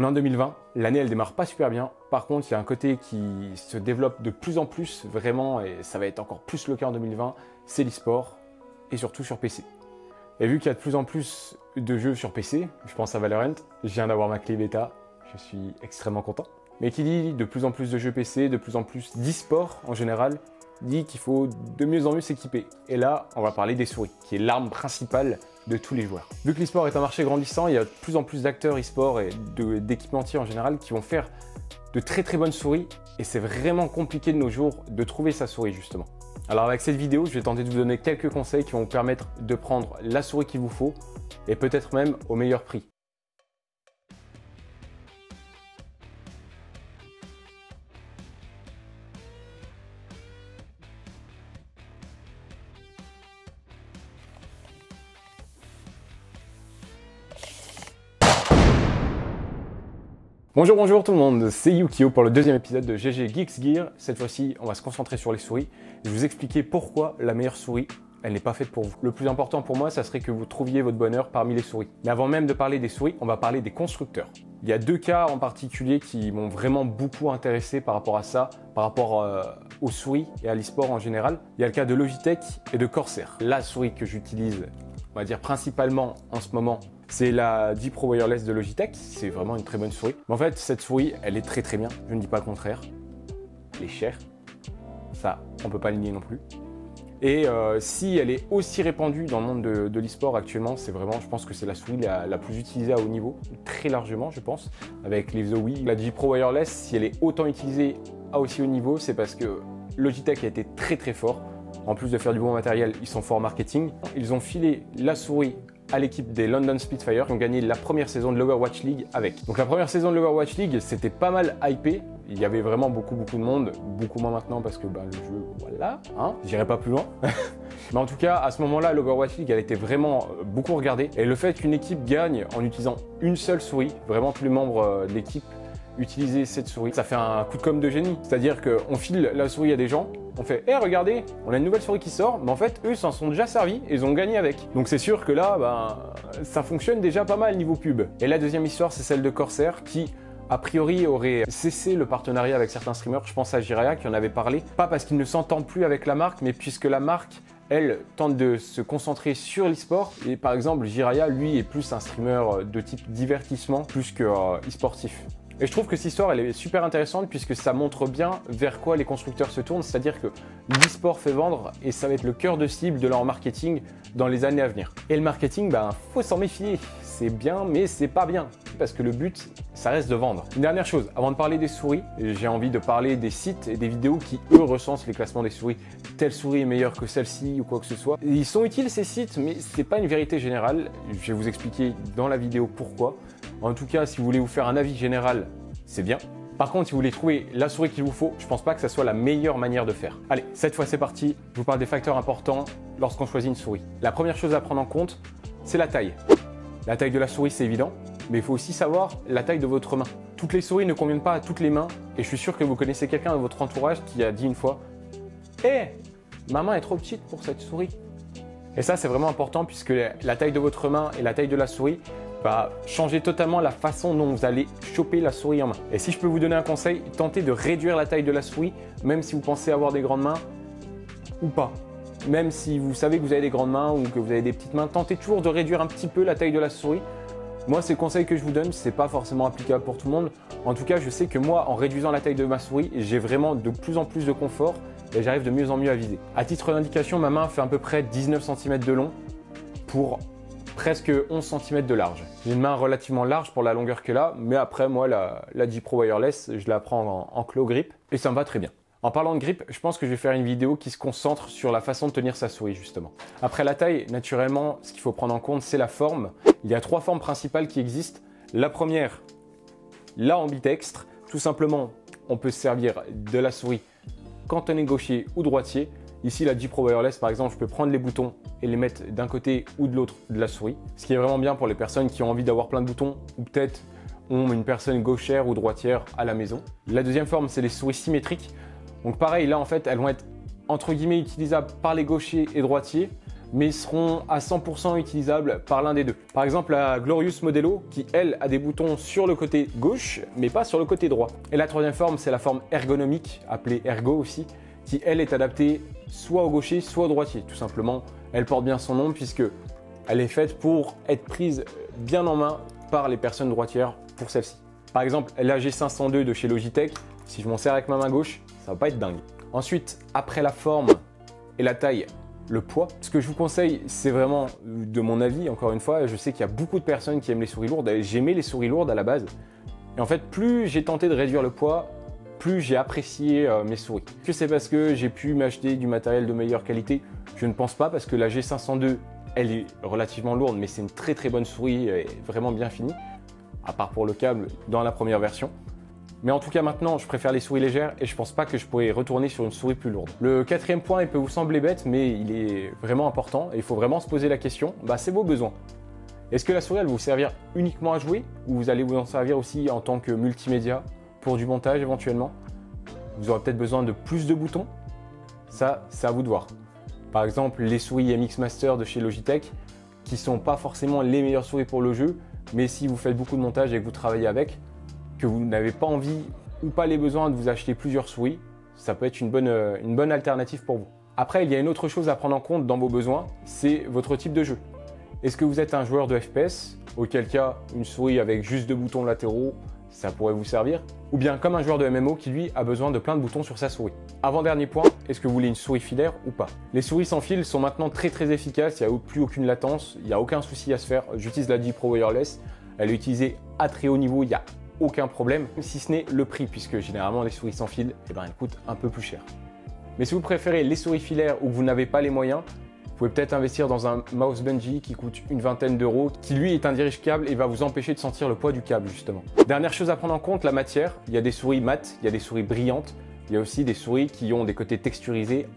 On est en 2020, l'année elle démarre pas super bien. Par contre, il y a un côté qui se développe de plus en plus vraiment, et ça va être encore plus le cas en 2020, c'est l'e-sport, et surtout sur PC. Et vu qu'il y a de plus en plus de jeux sur PC, je pense à Valorant, je viens d'avoir ma clé bêta, je suis extrêmement content. Mais qui dit de plus en plus de jeux PC, de plus en plus d'e-sport en général, dit qu'il faut de mieux en mieux s'équiper. Et là, on va parler des souris, qui est l'arme principale de tous les joueurs. Vu que l'e-sport est un marché grandissant, il y a de plus en plus d'acteurs e-sport et d'équipementiers en général qui vont faire de très bonnes souris, et c'est vraiment compliqué de nos jours de trouver sa souris justement. Alors avec cette vidéo, je vais tenter de vous donner quelques conseils qui vont vous permettre de prendre la souris qu'il vous faut, et peut-être même au meilleur prix. Bonjour tout le monde, c'est Yukio pour le deuxième épisode de GG Geeks Gear. Cette fois-ci, on va se concentrer sur les souris. Je vais vous expliquer pourquoi la meilleure souris, elle n'est pas faite pour vous. Le plus important pour moi, ça serait que vous trouviez votre bonheur parmi les souris. Mais avant même de parler des souris, on va parler des constructeurs. Il y a deux cas en particulier qui m'ont vraiment beaucoup intéressé par rapport à ça, par rapport aux souris et à l'e-sport en général. Il y a le cas de Logitech et de Corsair. La souris que j'utilise, on va dire principalement en ce moment, c'est la G Pro Wireless de Logitech, c'est vraiment une très bonne souris. Mais en fait, cette souris, elle est très bien, je ne dis pas le contraire. Elle est chère, ça, on peut pas le nier non plus. Et si elle est aussi répandue dans le monde de l'e-sport actuellement, c'est vraiment, je pense que c'est la souris la plus utilisée à haut niveau, très largement je pense, avec les Zowie. La G Pro Wireless, si elle est autant utilisée à aussi haut niveau, c'est parce que Logitech a été très fort. En plus de faire du bon matériel, ils sont forts en marketing. Ils ont filé la souris à l'équipe des London Spitfire qui ont gagné la première saison de l'Overwatch League avec. Donc la première saison de l'Overwatch League, c'était pas mal hypé. Il y avait vraiment beaucoup de monde, beaucoup moins maintenant parce que le jeu, voilà, hein, j'irai pas plus loin. Mais en tout cas, à ce moment-là, l'Overwatch League, elle était vraiment beaucoup regardée. Et le fait qu'une équipe gagne en utilisant une seule souris, vraiment tous les membres de l'équipe utiliser cette souris, ça fait un coup de com' de génie. C'est-à-dire qu'on file la souris à des gens, on fait « Hey, regardez, on a une nouvelle souris qui sort », mais en fait, eux s'en sont déjà servis et ils ont gagné avec. Donc c'est sûr que là, ça fonctionne déjà pas mal niveau pub. Et la deuxième histoire, c'est celle de Corsair qui, a priori, aurait cessé le partenariat avec certains streamers. Je pense à Jiraiya qui en avait parlé. Pas parce qu'il ne s'entend plus avec la marque, mais puisque la marque, elle, tente de se concentrer sur l'e-sport. Et par exemple, Jiraiya, lui, est plus un streamer de type divertissement, plus que e-sportif. Et je trouve que cette histoire, elle est super intéressante puisque ça montre bien vers quoi les constructeurs se tournent, c'est-à-dire que l'e-sport fait vendre et ça va être le cœur de cible de leur marketing dans les années à venir. Et le marketing, faut s'en méfier. C'est bien, mais c'est pas bien parce que le but, ça reste de vendre. Une dernière chose, avant de parler des souris, j'ai envie de parler des sites et des vidéos qui, eux, recensent les classements des souris. Telle souris est meilleure que celle-ci ou quoi que ce soit. Ils sont utiles ces sites, mais c'est pas une vérité générale. Je vais vous expliquer dans la vidéo pourquoi. En tout cas, si vous voulez vous faire un avis général, c'est bien. Par contre, si vous voulez trouver la souris qu'il vous faut, je pense pas que ça soit la meilleure manière de faire. Allez, cette fois c'est parti, je vous parle des facteurs importants lorsqu'on choisit une souris. La première chose à prendre en compte, c'est la taille. La taille de la souris, c'est évident, mais il faut aussi savoir la taille de votre main. Toutes les souris ne conviennent pas à toutes les mains, et je suis sûr que vous connaissez quelqu'un de votre entourage qui a dit une fois « Hé, ma main est trop petite pour cette souris ». Et ça, c'est vraiment important puisque la taille de votre main et la taille de la souris va changer totalement la façon dont vous allez choper la souris en main. Et si je peux vous donner un conseil, tentez de réduire la taille de la souris, même si vous pensez avoir des grandes mains ou pas. Même si vous savez que vous avez des grandes mains ou que vous avez des petites mains, tentez toujours de réduire un petit peu la taille de la souris. Moi, c'est le conseil que je vous donne, c'est pas forcément applicable pour tout le monde. En tout cas, je sais que moi, en réduisant la taille de ma souris, j'ai vraiment de plus en plus de confort et j'arrive de mieux en mieux à viser. À titre d'indication, ma main fait à peu près 19 cm de long pour presque 11 cm de large. J'ai une main relativement large pour la longueur qu'elle a, mais après moi la G Pro Wireless, je la prends en claw grip et ça me va très bien. En parlant de grip, je pense que je vais faire une vidéo qui se concentre sur la façon de tenir sa souris justement. Après la taille, naturellement, ce qu'il faut prendre en compte, c'est la forme. Il y a trois formes principales qui existent. La première, la ambidextre. Tout simplement, on peut se servir de la souris quand on est gaucher ou droitier. Ici, la G Pro Wireless, par exemple, je peux prendre les boutons et les mettre d'un côté ou de l'autre de la souris. Ce qui est vraiment bien pour les personnes qui ont envie d'avoir plein de boutons ou peut-être ont une personne gauchère ou droitière à la maison. La deuxième forme, c'est les souris symétriques. Donc pareil, là, en fait, elles vont être entre guillemets utilisables par les gauchers et droitiers. mais seront à 100% utilisables par l'un des deux. Par exemple, la Glorious Modelo, qui elle a des boutons sur le côté gauche, mais pas sur le côté droit. Et la troisième forme, c'est la forme ergonomique, appelée Ergo aussi, qui elle est adaptée soit au gaucher, soit au droitier. Tout simplement, elle porte bien son nom puisque elle est faite pour être prise bien en main par les personnes droitières pour celle-ci. Par exemple, la G502 de chez Logitech, si je m'en sers avec ma main gauche, ça va pas être dingue. Ensuite, après la forme et la taille, le poids. Ce que je vous conseille, c'est vraiment de mon avis, encore une fois, je sais qu'il y a beaucoup de personnes qui aiment les souris lourdes. J'aimais les souris lourdes à la base. Et en fait, plus j'ai tenté de réduire le poids, plus j'ai apprécié mes souris. Est-ce que c'est parce que j'ai pu m'acheter du matériel de meilleure qualité? Je ne pense pas, parce que la G502, elle est relativement lourde, mais c'est une très très bonne souris, vraiment bien finie, à part pour le câble dans la première version. Mais en tout cas maintenant, je préfère les souris légères et je pense pas que je pourrais retourner sur une souris plus lourde. Le quatrième point, il peut vous sembler bête, mais il est vraiment important et il faut vraiment se poser la question, c'est vos besoins. Est-ce que la souris, elle va vous servir uniquement à jouer ou vous allez vous en servir aussi en tant que multimédia, pour du montage éventuellement? Vous aurez peut-être besoin de plus de boutons. Ça, c'est à vous de voir. Par exemple, les souris MX Master de chez Logitech, qui sont pas forcément les meilleures souris pour le jeu, mais si vous faites beaucoup de montage et que vous travaillez avec, que vous n'avez pas envie ou pas les besoins de vous acheter plusieurs souris, ça peut être une bonne alternative pour vous. Après, il y a une autre chose à prendre en compte dans vos besoins, c'est votre type de jeu. Est-ce que vous êtes un joueur de FPS, auquel cas une souris avec juste 2 boutons latéraux, ça pourrait vous servir? Ou bien comme un joueur de MMO qui lui a besoin de plein de boutons sur sa souris. Avant-dernier point, est-ce que vous voulez une souris filaire ou pas? Les souris sans fil sont maintenant très très efficaces, il n'y a plus aucune latence, il n'y a aucun souci à se faire. J'utilise la G-Pro Wireless, elle est utilisée à très haut niveau, il y a aucun problème, si ce n'est le prix, puisque généralement les souris sans fil, elles coûtent un peu plus cher. Mais si vous préférez les souris filaires ou que vous n'avez pas les moyens, vous pouvez peut-être investir dans un mouse bungee qui coûte une vingtaine d'euros, qui lui est un dirige-câble et va vous empêcher de sentir le poids du câble justement. Dernière chose à prendre en compte, la matière. Il y a des souris mates, il y a des souris brillantes, il y a aussi des souris qui ont des côtés texturisés,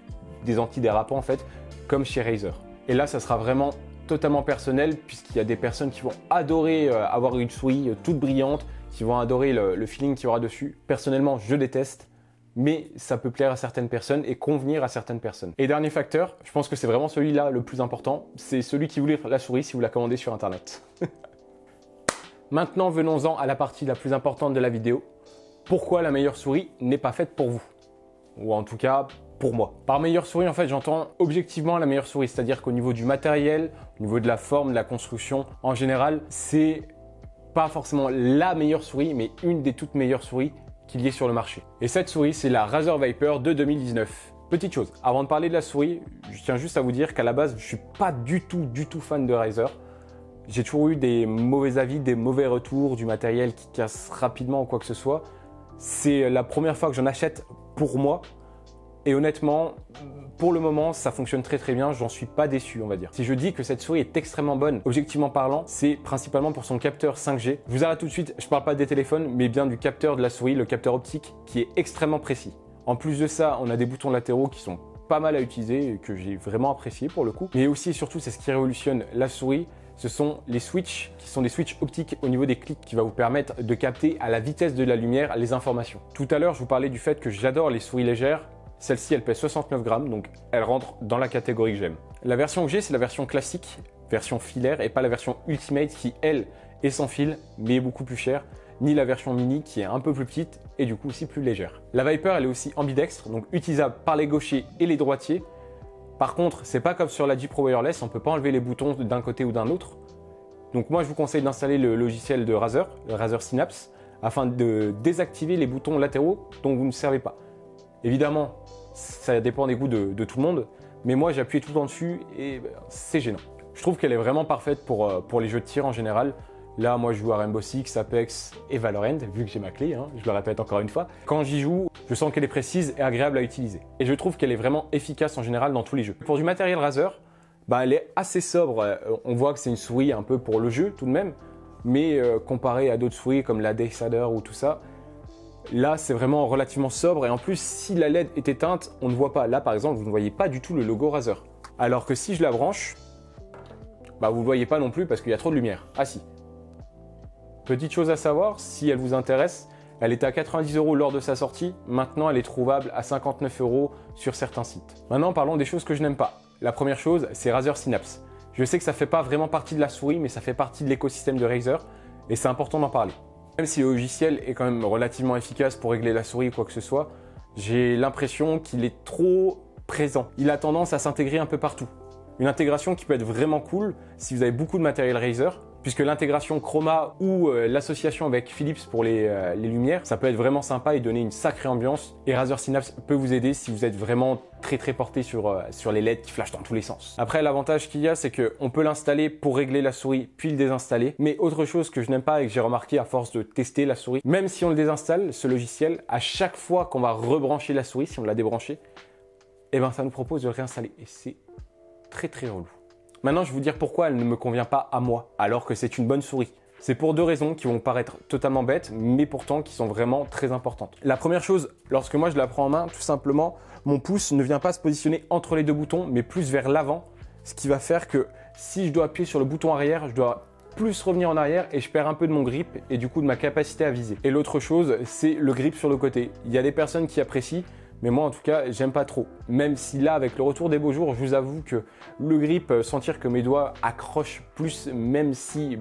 des antidérapants en fait, comme chez Razer. Et là, ça sera vraiment totalement personnel, puisqu'il y a des personnes qui vont adorer avoir une souris toute brillante, qui vont adorer le feeling qu'il y aura dessus. Personnellement, je déteste, mais ça peut plaire à certaines personnes et convenir à certaines personnes. Et dernier facteur, je pense que c'est vraiment celui-là le plus important, c'est celui qui vous livre la souris si vous la commandez sur Internet. Maintenant, venons-en à la partie la plus importante de la vidéo. Pourquoi la meilleure souris n'est pas faite pour vous? Ou en tout cas, pour moi. Par meilleure souris, en fait, j'entends objectivement la meilleure souris, c'est-à-dire qu'au niveau du matériel, au niveau de la forme, de la construction, en général, c'est pas forcément la meilleure souris, mais une des toutes meilleures souris qu'il y ait sur le marché. Et cette souris, c'est la Razer Viper de 2019. Petite chose, avant de parler de la souris, je tiens juste à vous dire qu'à la base, je suis pas du tout fan de Razer. J'ai toujours eu des mauvais avis, des mauvais retours, du matériel qui casse rapidement ou quoi que ce soit. C'est la première fois que j'en achète pour moi. Et honnêtement, pour le moment, ça fonctionne très très bien, j'en suis pas déçu, on va dire. Si je dis que cette souris est extrêmement bonne, objectivement parlant, c'est principalement pour son capteur 5G. Je vous arrête tout de suite, je parle pas des téléphones, mais bien du capteur de la souris, le capteur optique, qui est extrêmement précis. En plus de ça, on a des boutons latéraux qui sont pas mal à utiliser et que j'ai vraiment apprécié pour le coup. Mais aussi et surtout, c'est ce qui révolutionne la souris, ce sont les switches, qui sont des switches optiques au niveau des clics, qui va vous permettre de capter à la vitesse de la lumière les informations. Tout à l'heure, je vous parlais du fait que j'adore les souris légères. Celle-ci, elle pèse 69 grammes, donc elle rentre dans la catégorie que j'aime. La version que j'ai, c'est la version classique, version filaire, et pas la version Ultimate qui, elle, est sans fil, mais est beaucoup plus chère, ni la version mini qui est un peu plus petite et du coup aussi plus légère. La Viper, elle est aussi ambidextre, donc utilisable par les gauchers et les droitiers. Par contre, c'est pas comme sur la G-Pro Wireless, on peut pas enlever les boutons d'un côté ou d'un autre. Donc moi, je vous conseille d'installer le logiciel de Razer, le Razer Synapse, afin de désactiver les boutons latéraux dont vous ne servez pas. Évidemment, ça dépend des goûts de tout le monde, mais moi j'ai appuyé tout le temps dessus et c'est gênant. Je trouve qu'elle est vraiment parfaite pour les jeux de tir en général. Là, moi je joue à Rainbow Six, Apex et Valorant, vu que j'ai ma clé, je le répète encore une fois. Quand j'y joue, je sens qu'elle est précise et agréable à utiliser. Et je trouve qu'elle est vraiment efficace en général dans tous les jeux. Pour du matériel Razer, elle est assez sobre. On voit que c'est une souris un peu pour le jeu tout de même, mais comparé à d'autres souris comme la Decider ou tout ça, là, c'est vraiment relativement sobre et en plus, si la LED est éteinte, on ne voit pas. Là, par exemple, vous ne voyez pas du tout le logo Razer. Alors que si je la branche, vous ne le voyez pas non plus parce qu'il y a trop de lumière. Ah si. Petite chose à savoir, si elle vous intéresse, elle était à 90 € lors de sa sortie. Maintenant, elle est trouvable à 59 € sur certains sites. Maintenant, parlons des choses que je n'aime pas. La première chose, c'est Razer Synapse. Je sais que ça ne fait pas vraiment partie de la souris, mais ça fait partie de l'écosystème de Razer et c'est important d'en parler. Même si le logiciel est quand même relativement efficace pour régler la souris ou quoi que ce soit, j'ai l'impression qu'il est trop présent. Il a tendance à s'intégrer un peu partout. Une intégration qui peut être vraiment cool si vous avez beaucoup de matériel Razer, puisque l'intégration Chroma ou l'association avec Philips pour les lumières, ça peut être vraiment sympa et donner une sacrée ambiance. Et Razer Synapse peut vous aider si vous êtes vraiment très porté sur les LED qui flashent dans tous les sens. Après, l'avantage qu'il y a, c'est qu'on peut l'installer pour régler la souris puis le désinstaller. Mais autre chose que je n'aime pas et que j'ai remarqué à force de tester la souris, même si on le désinstalle, ce logiciel, à chaque fois qu'on va rebrancher la souris, si on l'a débranchée, eh ben ça nous propose de le réinstaller. Et c'est très relou. Maintenant, je vais vous dire pourquoi elle ne me convient pas à moi, alors que c'est une bonne souris. C'est pour deux raisons qui vont paraître totalement bêtes, mais pourtant qui sont vraiment très importantes. La première chose, lorsque moi je la prends en main, tout simplement, mon pouce ne vient pas se positionner entre les deux boutons, mais plus vers l'avant, ce qui va faire que si je dois appuyer sur le bouton arrière, je dois plus revenir en arrière et je perds un peu de mon grip et du coup de ma capacité à viser. Et l'autre chose, c'est le grip sur le côté. Il y a des personnes qui apprécient, mais moi en tout cas j'aime pas trop. Même si là avec le retour des beaux jours, je vous avoue que le grip, sentir que mes doigts accrochent plus, même si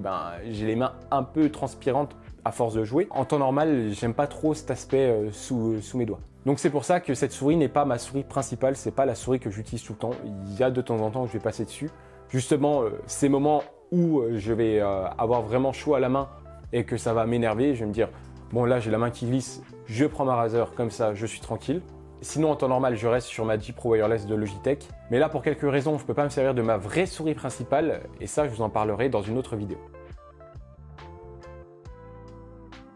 j'ai les mains un peu transpirantes à force de jouer. En temps normal, j'aime pas trop cet aspect sous mes doigts. Donc c'est pour ça que cette souris n'est pas ma souris principale, c'est pas la souris que j'utilise tout le temps. Il y a de temps en temps que je vais passer dessus. Justement, ces moments où je vais avoir vraiment chaud à la main et que ça va m'énerver, je vais me dire bon là j'ai la main qui glisse, je prends ma Razer comme ça, je suis tranquille. Sinon, en temps normal, je reste sur ma G Pro Wireless de Logitech. Mais là, pour quelques raisons, je ne peux pas me servir de ma vraie souris principale. Et ça, je vous en parlerai dans une autre vidéo.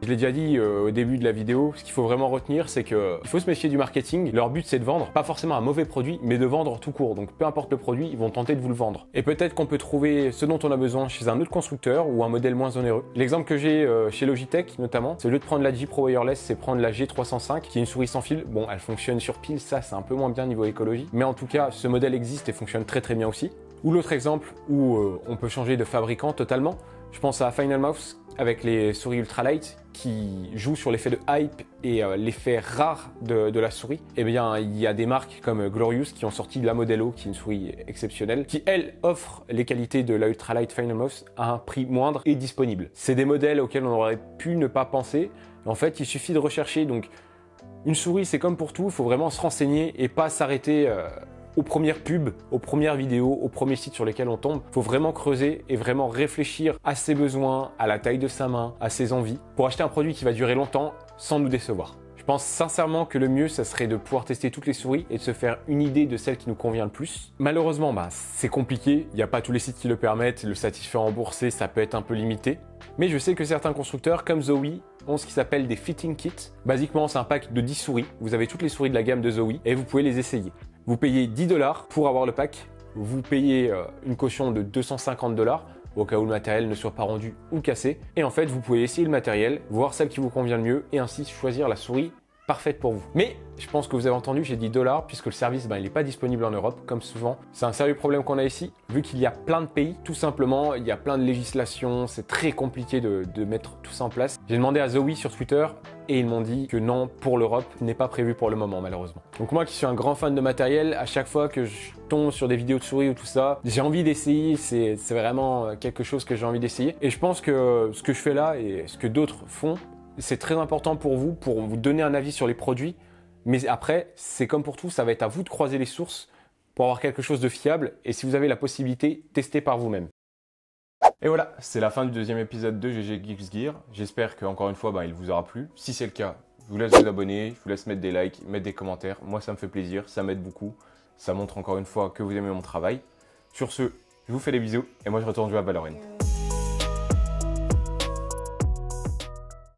Je l'ai déjà dit au début de la vidéo, ce qu'il faut vraiment retenir, c'est qu'il faut se méfier du marketing. Leur but, c'est de vendre, pas forcément un mauvais produit, mais de vendre tout court. Donc peu importe le produit, ils vont tenter de vous le vendre. Et peut-être qu'on peut trouver ce dont on a besoin chez un autre constructeur ou un modèle moins onéreux. L'exemple que j'ai chez Logitech notamment, c'est au lieu de prendre la G Pro Wireless, c'est prendre la G305, qui est une souris sans fil. Bon, elle fonctionne sur pile, ça c'est un peu moins bien niveau écologie. Mais en tout cas, ce modèle existe et fonctionne très bien aussi. Ou l'autre exemple où on peut changer de fabricant totalement. Je pense à Final Mouse avec les souris ultralight qui jouent sur l'effet de hype et l'effet rare de la souris. Eh bien, il y a des marques comme Glorious qui ont sorti la Modelo, qui est une souris exceptionnelle, qui elle offre les qualités de la ultralight Final Mouse à un prix moindre et disponible. C'est des modèles auxquels on aurait pu ne pas penser. En fait, il suffit de rechercher. Donc, une souris, c'est comme pour tout, il faut vraiment se renseigner et pas s'arrêter aux premières pubs, aux premières vidéos, aux premiers sites sur lesquels on tombe. Il faut vraiment creuser et vraiment réfléchir à ses besoins, à la taille de sa main, à ses envies, pour acheter un produit qui va durer longtemps sans nous décevoir. Je pense sincèrement que le mieux, ça serait de pouvoir tester toutes les souris et de se faire une idée de celle qui nous convient le plus. Malheureusement, c'est compliqué, il n'y a pas tous les sites qui le permettent, le satisfaire remboursé, ça peut être un peu limité. Mais je sais que certains constructeurs, comme Zowie, ont ce qui s'appelle des fitting kits. Basiquement, c'est un pack de 10 souris. Vous avez toutes les souris de la gamme de Zowie et vous pouvez les essayer. Vous payez 10 $ pour avoir le pack. Vous payez une caution de 250 $ au cas où le matériel ne soit pas rendu ou cassé. Et en fait, vous pouvez essayer le matériel, voir celle qui vous convient le mieux et ainsi choisir la souris parfaite pour vous. Mais je pense que vous avez entendu, j'ai dit $ puisque le service, il n'est pas disponible en Europe, comme souvent. C'est un sérieux problème qu'on a ici, vu qu'il y a plein de pays, tout simplement, il y a plein de législations, c'est très compliqué de mettre tout ça en place. J'ai demandé à Zowie sur Twitter et ils m'ont dit que non, pour l'Europe, n'est pas prévu pour le moment, malheureusement. Donc moi qui suis un grand fan de matériel, à chaque fois que je tombe sur des vidéos de souris ou tout ça, j'ai envie d'essayer, c'est vraiment quelque chose que j'ai envie d'essayer. Et je pense que ce que je fais là et ce que d'autres font, c'est très important pour vous donner un avis sur les produits. Mais après, c'est comme pour tout, ça va être à vous de croiser les sources pour avoir quelque chose de fiable. Et si vous avez la possibilité, testez par vous-même. Et voilà, c'est la fin du deuxième épisode de GG Geeks Gear. J'espère qu'encore une fois, il vous aura plu. Si c'est le cas, je vous laisse vous abonner, je vous laisse mettre des likes, mettre des commentaires. Moi, ça me fait plaisir, ça m'aide beaucoup. Ça montre encore une fois que vous aimez mon travail. Sur ce, je vous fais des bisous et moi, je retourne jouer à Valorant.